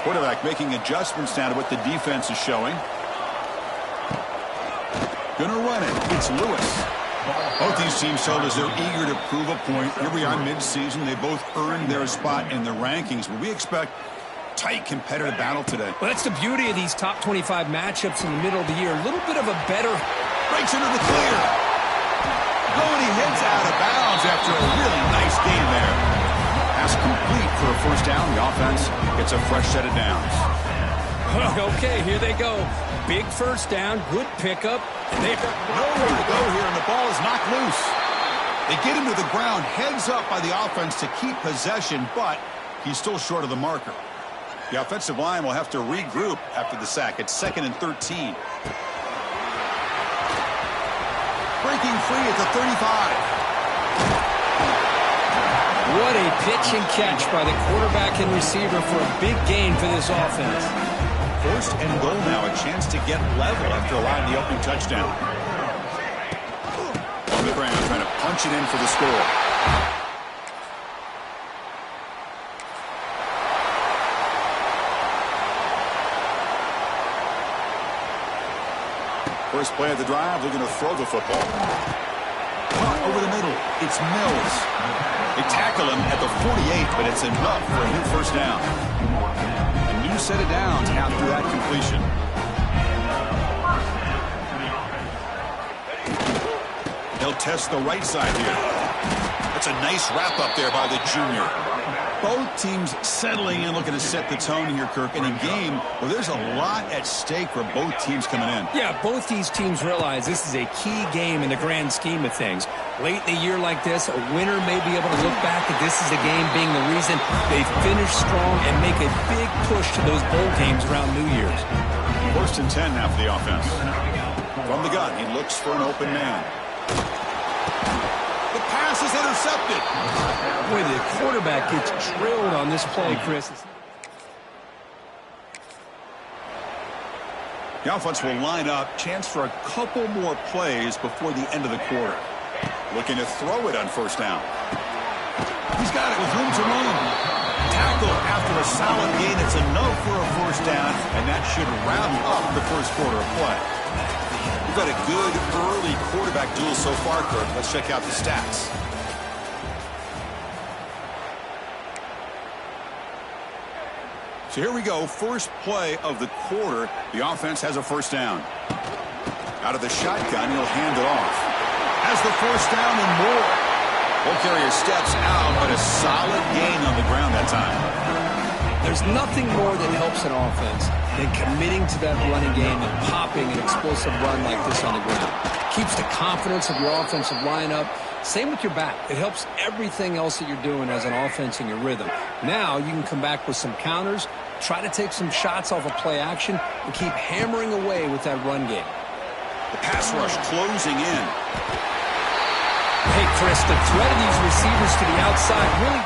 Quarterback making adjustments now to what the defense is showing. Gonna run it. It's Lewis. Both these teams showed us they're eager to prove a point. Here we are mid-season. They both earned their spot in the rankings, but we expect tight competitive battle today. Well, that's the beauty of these top 25 matchups in the middle of the year. A little bit of a better... Breaks into the clear. Oh, and he heads out of bounds after a really nice game there. Pass complete for a first down. The offense gets a fresh set of downs. Okay, here they go. Big first down, good pickup. And they've got nowhere to go here, and the ball is knocked loose. They get him to the ground, heads up by the offense to keep possession, but he's still short of the marker. The offensive line will have to regroup after the sack. It's 2nd and 13. Breaking free at the 35. What a pitch and catch by the quarterback and receiver for a big gain for this offense. 1st and goal now, a chance to get level after allowing the opening touchdown. On the ground, trying to punch it in for the score. First play of the drive, looking to throw the football. Over the middle, it's Mills. They tackle him at the 48, but it's enough for a new first down. A new set of downs after that completion. They'll test the right side here. That's a nice wrap up there by the junior. Both teams settling in, looking to set the tone here, Kirk, in a game where there's a lot at stake for both teams coming in. Yeah, both these teams realize this is a key game in the grand scheme of things. Late in a year like this, a winner may be able to look back at this as a game being the reason they finish strong and make a big push to those bowl games around New Year's. 1st and 10 now for the offense. From the gun, he looks for an open man. The pass is intercepted. Boy, the quarterback gets drilled on this play, Chris. The offense will line up. Chance for a couple more plays before the end of the quarter. Looking to throw it on first down. He's got it with room to run. Tackle after a solid gain. It's enough for a first down, and that should wrap up the first quarter of play. We've got a good early quarterback duel so far, Kirk. Let's check out the stats. So here we go. First play of the quarter. The offense has a first down. Out of the shotgun, he'll hand it off. Has the first down and more. Ball carrier steps out, but a solid gain on the ground that time. There's nothing more that helps an offense than committing to that running game and popping an explosive run like this on the ground. Keeps the confidence of your offensive lineup. Same with your back. It helps everything else that you're doing as an offense in your rhythm. Now you can come back with some counters, try to take some shots off of play action, and keep hammering away with that run game. The pass rush closing in. Hey, Chris, the threat of these receivers to the outside really...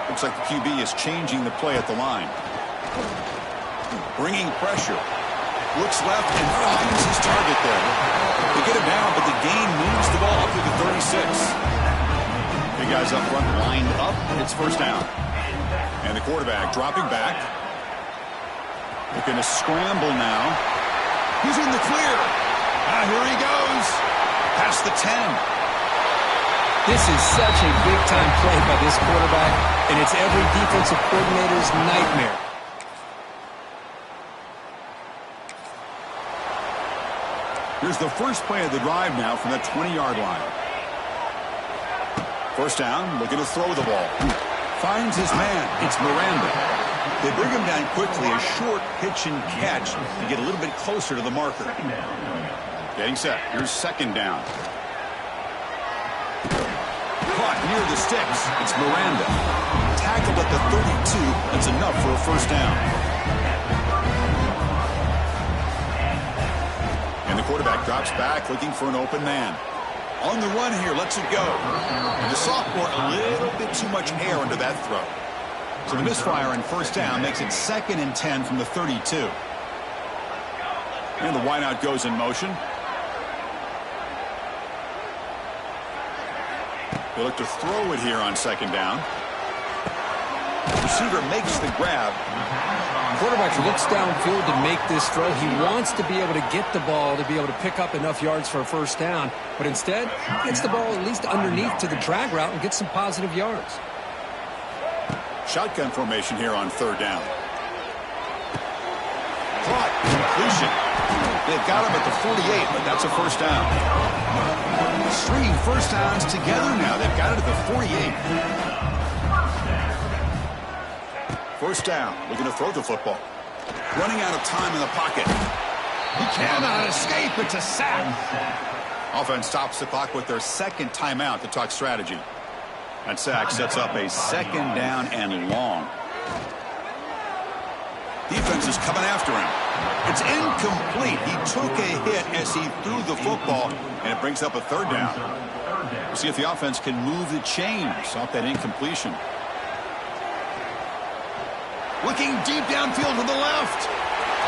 Looks like the QB is changing the play at the line. Bringing pressure. Looks left and finds his target there. They get him down, but the gain moves the ball up to the 36. Big guys up front lined up. It's first down. And the quarterback dropping back. Looking to scramble now. He's in the clear. Here he goes. Past the 10. This is such a big-time play by this quarterback, and it's every defensive coordinator's nightmare. Here's the first play of the drive now from the 20-yard line. First down, looking to throw the ball. Finds his man. It's Miranda. They bring him down quickly, a short pitch and catch to get a little bit closer to the marker. Getting set. Here's second down. Caught near the sticks. It's Miranda. Tackled at the 32. That's enough for a first down. And the quarterback drops back, looking for an open man. On the run here, lets it go. And the sophomore, a little bit too much air under that throw. So the misfire on first down makes it 2nd and 10 from the 32. And the wideout goes in motion. They look to throw it here on second down. Receiver makes the grab. Quarterback looks downfield to make this throw. He wants to be able to get the ball to be able to pick up enough yards for a first down. But instead, he gets the ball at least underneath to the drag route and gets some positive yards. Shotgun formation here on third down. Caught. Completion. They've got him at the 48, but that's a first down. 3 first downs together now. They've got it at the 48. First down. Looking to throw the football. Running out of time in the pocket. He cannot escape. It's a sack. Offense stops the clock with their second timeout to talk strategy. That sack sets up a second down and long. Defense is coming after him. It's incomplete. He took a hit as he threw the football, and it brings up a third down. We'll see if the offense can move the chains off that incompletion. Looking deep downfield to the left.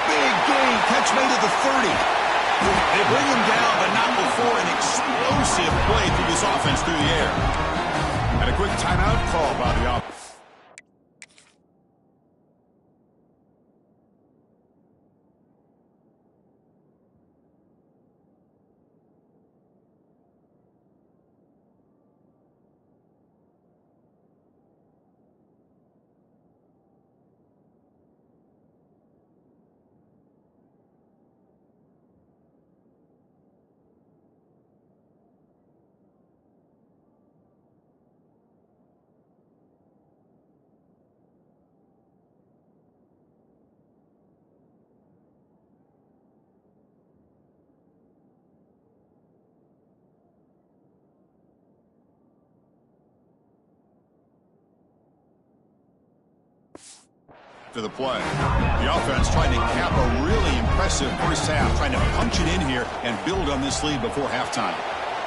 Big gain. Catch made at the 30. They bring him down, but not before an explosive play through this offense through the air. And a quick timeout call by the offense. To the play. The offense trying to cap a really impressive first half, trying to punch it in here and build on this lead before halftime.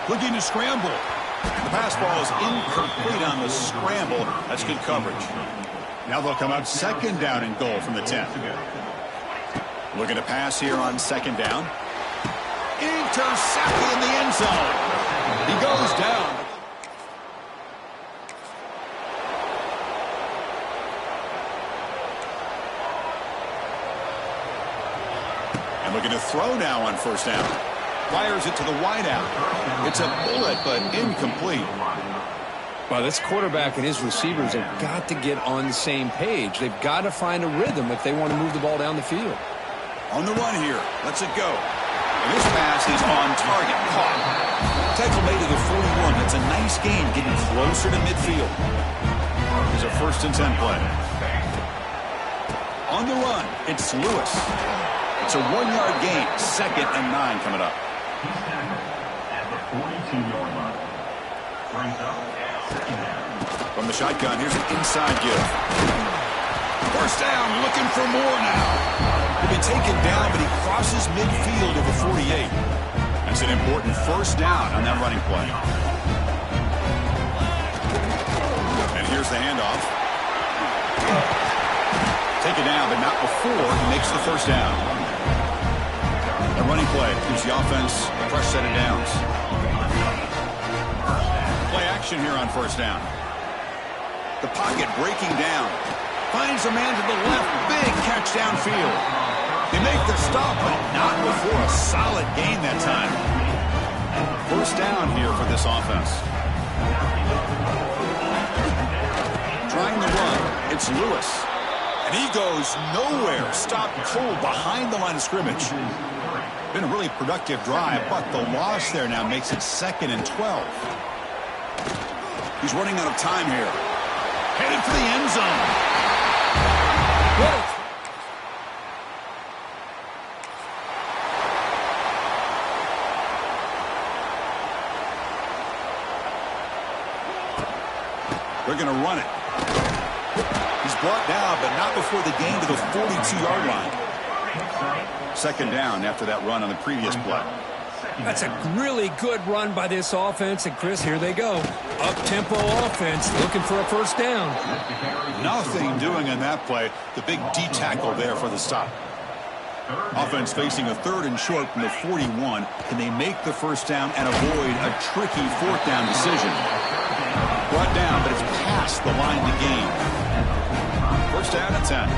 Looking to scramble. The pass ball is incomplete on the scramble. That's good coverage. Now they'll come out second down and goal from the 10. Looking to pass here on second down. Intercepted in the end zone. He goes down. Looking to throw now on first down. Fires it to the wideout. It's a bullet, but incomplete. Well, this quarterback and his receivers have got to get on the same page. They've got to find a rhythm if they want to move the ball down the field. On the run here. Let's it go. And this pass is on target. Caught. Tackle made to the 41. That's a nice gain, getting closer to midfield. There's a 1st and 10 play. On the run, it's Lewis. It's a 1-yard gain. 2nd and 9 coming up. From the shotgun, here's an inside give. First down, looking for more now. He'll be taken down, but he crosses midfield of the 48. That's an important first down on that running play. And here's the handoff. Taken down, but not before he makes the first down. A running play gives the offense a fresh set of downs. Play action here on first down. The pocket breaking down. Finds a man to the left. Big catch downfield. They make the stop, but not before a solid gain that time. First down here for this offense. Trying the run. It's Lewis. And he goes nowhere. Stopped cold behind the line of scrimmage. Been a really productive drive, but the loss there now makes it 2nd and 12. He's running out of time here. Headed for the end zone. They're going to run it. He's brought down, but not before the gain to the 42-yard line. 2nd down after that run on the previous play. That's a really good run by this offense. And, Chris, here they go. Up-tempo offense looking for a first down. Nothing doing in that play. The big D-tackle there for the stop. Offense facing a 3rd and short from the 41. Can they make the first down and avoid a tricky 4th down decision? brought down, but it's past the line to gain. First down and 10.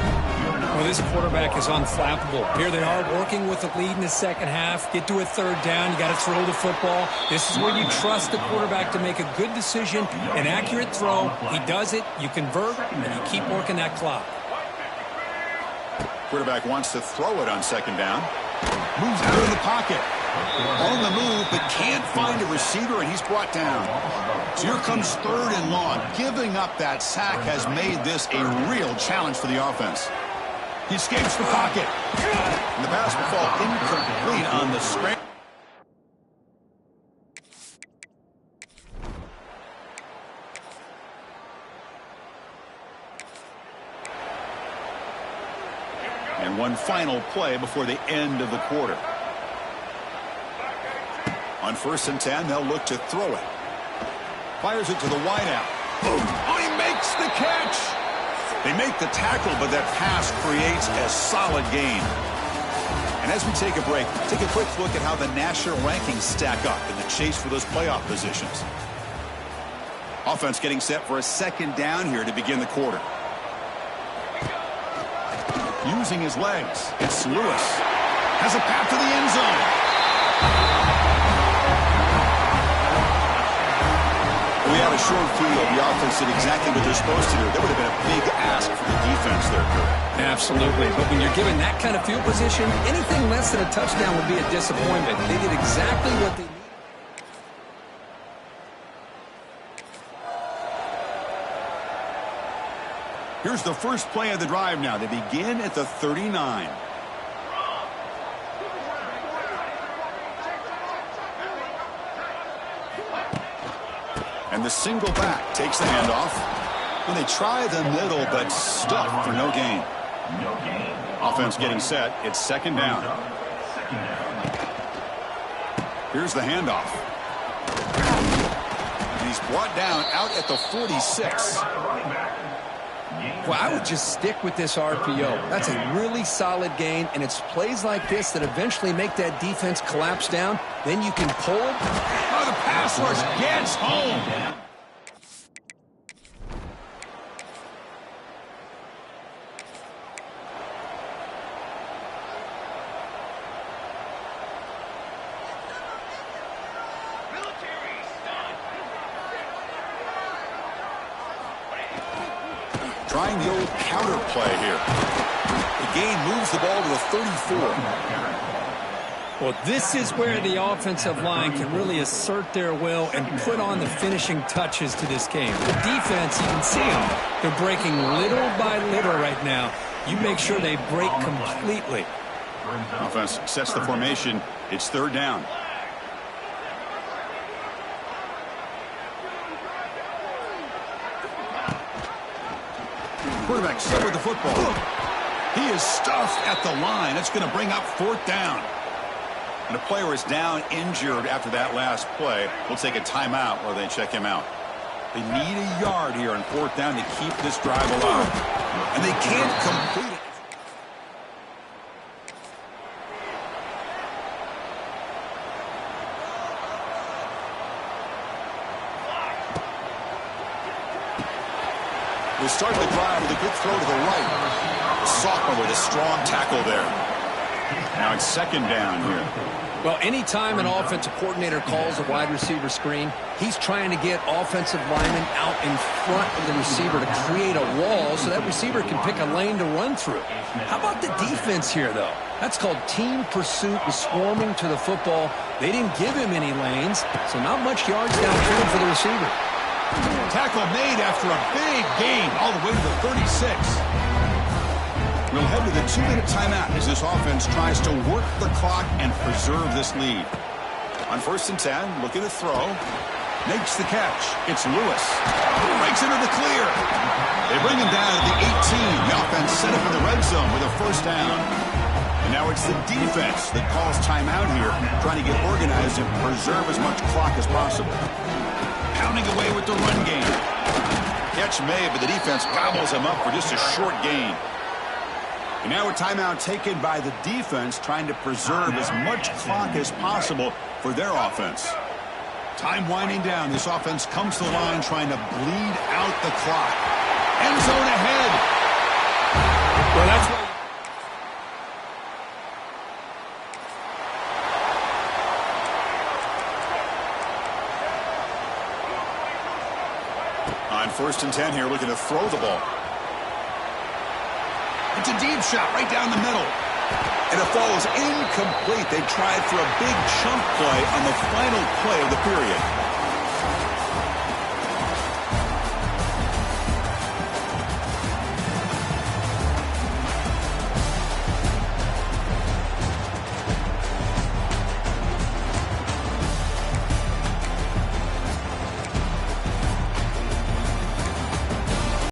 Well, this quarterback is unflappable. Here they are working with the lead in the second half. Get to a third down. You got to throw the football. This is where you trust the quarterback to make a good decision, an accurate throw. He does it, you convert, and you keep working that clock. Quarterback wants to throw it on second down. Moves out of the pocket. On the move, but can't find a receiver, and he's brought down. So here comes third and long. Giving up that sack has made this a real challenge for the offense. He escapes the pocket. And the pass will fall incomplete on the scramble. And one final play before the end of the quarter. On first and 10, they'll look to throw it. Fires it to the wideout. Boom! Oh, he makes the catch! They make the tackle, but that pass creates a solid gain. And as we take a break, take a quick look at how the national rankings stack up in the chase for those playoff positions. Offense getting set for a second down here to begin the quarter. Using his legs, it's Lewis. Has a path to the end zone. We had a short field. The offense did exactly what they're supposed to do. That would have been a big ask for the defense there, Kurt. Absolutely. But when you're given that kind of field position, anything less than a touchdown would be a disappointment. They did exactly what they needed. Here's the first play of the drive now. They begin at the 39. And the single back takes the handoff. And they try the middle, but stuck for no gain. Offense getting set. It's second down. Here's the handoff. And he's brought down out at the 46. Well, I would just stick with this RPO. That's a really solid gain, and it's plays like this that eventually make that defense collapse down. Then you can pull it. Oh, the pass rush gets home. Trying the old counter play here. The gain moves the ball to the 34. Well, this is where the offensive line can really assert their will and put on the finishing touches to this game. The defense, you can see them. They're breaking little by little right now. You make sure they break completely. Offense sets the formation. It's third down. Quarterback set with the football. He is stuffed at the line. It's going to bring up fourth down. And a player is down injured after that last play. We'll take a timeout while they check him out. They need a yard here on fourth down to keep this drive alive. And they can't complete it. We'll start the drive with a good throw to the right. The sophomore with a strong tackle there. Now it's second down here. Well, anytime an offensive coordinator calls a wide receiver screen, he's trying to get offensive linemen out in front of the receiver to create a wall so that receiver can pick a lane to run through. How about the defense here, though? That's called team pursuit and swarming to the football. They didn't give him any lanes, so not much yards downfield for the receiver. Tackle made after a big gain all the way to the 36. We'll head to the 2-minute timeout as this offense tries to work the clock and preserve this lead. On first and 10, looking to throw. Makes the catch. It's Lewis. Breaks into the clear. They bring him down at the 18. The offense set up in the red zone with a first down. And now it's the defense that calls timeout here, trying to get organized and preserve as much clock as possible. Pounding away with the run game. Catch made, but the defense gobbles him up for just a short gain. And now a timeout taken by the defense, trying to preserve as much clock as possible for their offense. Time winding down. This offense comes to the line trying to bleed out the clock. End zone ahead. Well, that's why. On 1st and 10 here, looking to throw the ball. It's a deep shot right down the middle. And it falls incomplete. They tried for a big chunk play on the final play of the period.